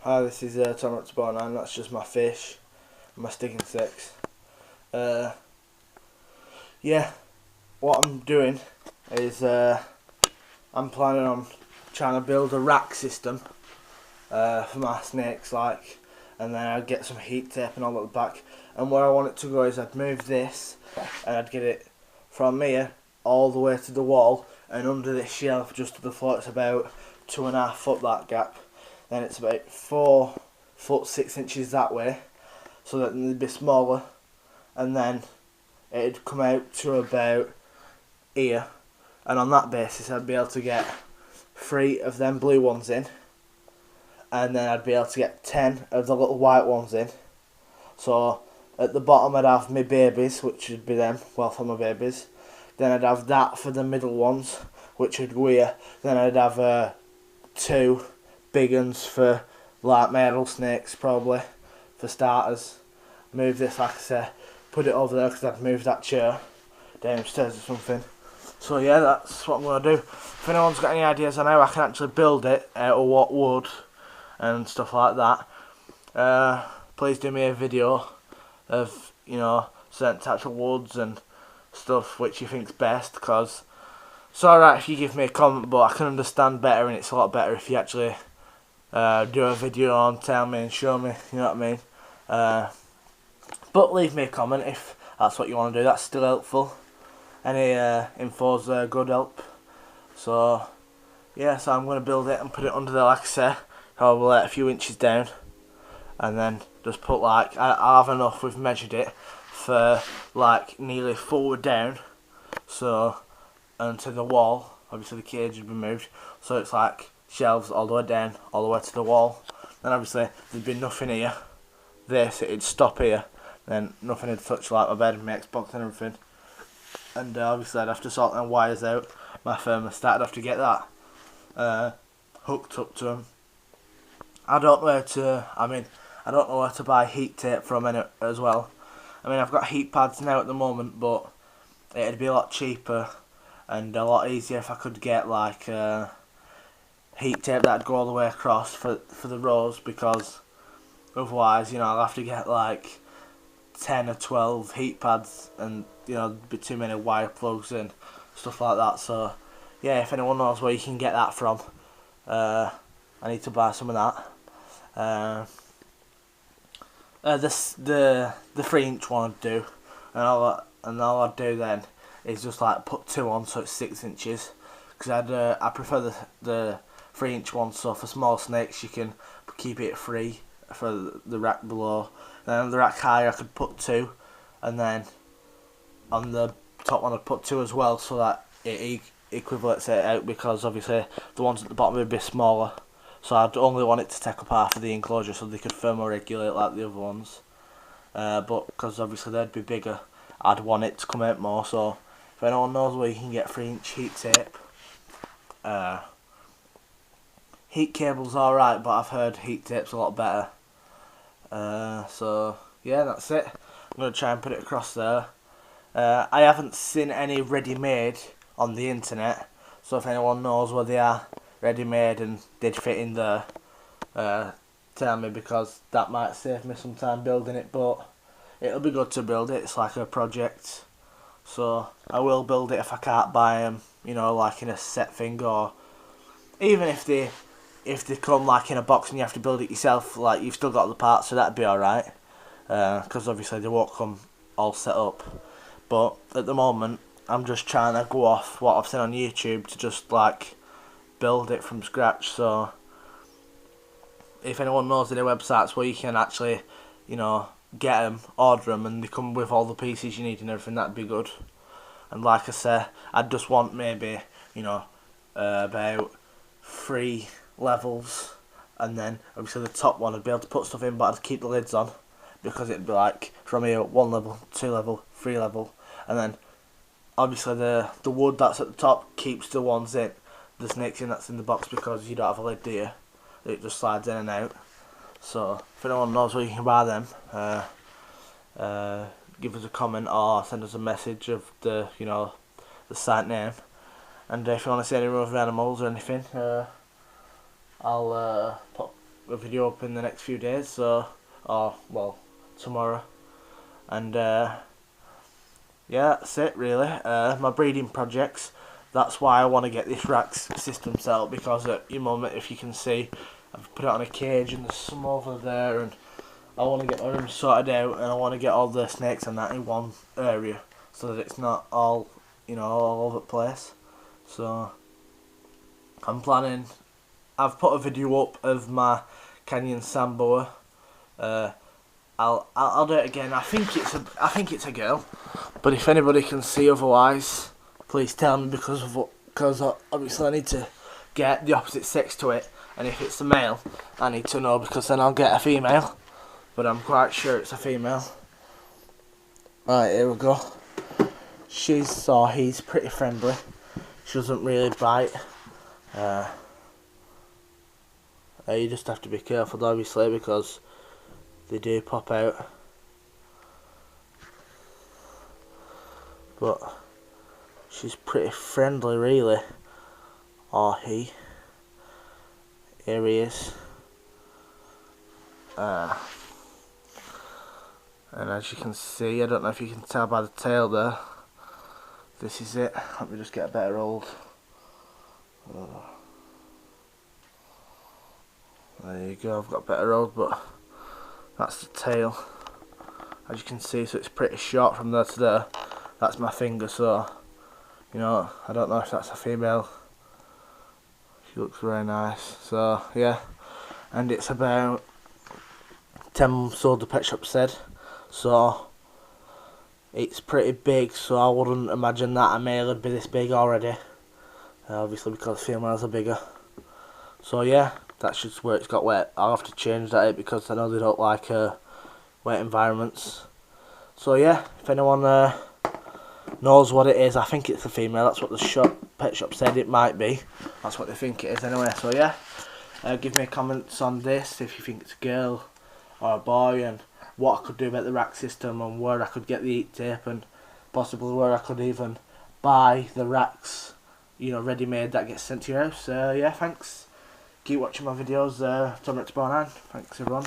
Hi, this is Tom at Bar 9. That's just my fish and my sticking sticks. Yeah, what I'm doing is I'm planning on trying to build a rack system for my snakes, and then I'd get some heat tape and all at the back. And where I want it to go is I'd move this and I'd get it from here all the way to the wall, and under this shelf just to the floor it's about 2.5 foot that gap. Then it's about 4 foot 6 inches that way, so that it'd be smaller, and then it'd come out to about here, and on that basis I'd be able to get 3 of them blue ones in, and then I'd be able to get 10 of the little white ones in. So at the bottom I'd have my babies, which would be them, well, for my babies. Then I'd have that for the middle ones, which would go here. Then I'd have 2 big ones for like my adult snakes, probably, for starters. Move this, like I say, put it over there because I'd move that chair downstairs or something. So yeah, that's what I'm going to do. If anyone's got any ideas on how I can actually build it out of what wood and stuff like that, please do me a video of, certain types of woods and stuff which you think's best, because it's alright if you give me a comment, but I can understand better, and it's a lot better if you actually do a video and tell me and show me, you know what I mean? But leave me a comment if that's what you want to do. That's still helpful. Any info's good help. So yeah, so I'm going to build it and put it under there, like I say, probably a few inches down, and then just put I have enough, we've measured it, for like nearly forward down, so, and to the wall. Obviously the cage has been moved, so it's like shelves all the way down, all the way to the wall. Then obviously there'd be nothing here. It'd stop here. Then nothing would touch like my bed and my Xbox and everything. And obviously I'd have to sort them wires out. My thermostat, I'd have to get that hooked up to them. I don't know where to buy heat tape from as well. I mean, I've got heat pads now at the moment, but it'd be a lot cheaper and a lot easier if I could get heat tape that'd go all the way across for the rows, because otherwise, I'll have to get 10 or 12 heat pads, and there'd be too many wire plugs and stuff like that. So yeah, if anyone knows where you can get that from, I need to buy some of that. The 3-inch one I'd do, and all I'd do then is just put 2 on, so it's 6 inches, because I prefer the 3-inch one, so for small snakes you can keep it free for the rack below. Then on the rack higher I could put 2, and then on the top one I'd put 2 as well, so that it equivalates it out, because obviously the ones at the bottom would be smaller. So I'd only want it to take up half of the enclosure so they could thermoregulate like the other ones. But because obviously they'd be bigger, I'd want it to come out more. So if anyone knows where you can get 3-inch heat tape, heat cable's alright, but I've heard heat tape's a lot better. So yeah, that's it. I'm going to try and put it across there. I haven't seen any ready-made on the internet, so if anyone knows where they are ready-made and did fit in there, tell me, because that might save me some time building it. But it'll be good to build it. It's like a project, so I will build it if I can't buy them, in a set thing, or even if they come in a box and you have to build it yourself, you've still got the parts, so that'd be alright, because obviously they won't come all set up. But at the moment I'm just trying to go off what I've seen on YouTube to just build it from scratch. So if anyone knows any websites where you can actually, get them, order them, and they come with all the pieces you need and everything, that'd be good. And like I say, I'd just want maybe, about 3 levels, and then obviously the top one I'd be able to put stuff in, but I'd keep the lids on, because it'd be from here 1 level, 2 level, 3 level, and then obviously the wood that's at the top keeps the ones in, the snakes in that's in the box, because you don't have a lid, do you? It just slides in and out. So if anyone knows where you can buy them, give us a comment or send us a message of the site name. And if you want to see any other animals or anything, I'll put a video up in the next few days, so, or well, tomorrow. And yeah, that's it really. My breeding projects, that's why I want to get this rack system set up, because at your moment, if you can see, I've put it on a cage and there's some over there, and I want to get my room sorted out, and I want to get all the snakes and that in one area, so that it's not all, you know, all over the place. So I'm planning, I've put a video up of my Canyon Sandboa. I'll do it again. I think it's a girl, but if anybody can see otherwise, please tell me, because obviously I need to get the opposite sex to it, and if it's a male, I need to know, because then I'll get a female. But I'm quite sure it's a female. Right, here we go. He's pretty friendly. She doesn't really bite. You just have to be careful, obviously, because they do pop out. But she's pretty friendly, really. Or he. Here he is. And as you can see, I don't know if you can tell by the tail there, this is it. Let me just get a better hold. There you go, I've got a better hold, but that's the tail. As you can see, so it's pretty short from there to there. That's my finger, so, you know, I don't know if that's a female. She looks very nice, so yeah. And it's about 10 months old, the pet shop said. So it's pretty big, so I wouldn't imagine that a male would be this big already, obviously because females are bigger. So yeah, that's just where it's got wet. I'll have to change that because I know they don't like wet environments. So yeah, if anyone knows what it is, I think it's a female. That's what the pet shop said it might be. That's what they think it is anyway. So yeah, give me comments on this if you think it's a girl or a boy, and what I could do about the rack system, and where I could get the heat tape, and possibly where I could even buy the racks, you know, ready made that gets sent to your house. Yeah, thanks. Keep watching my videos. Tom Rex Bar 9. Thanks everyone.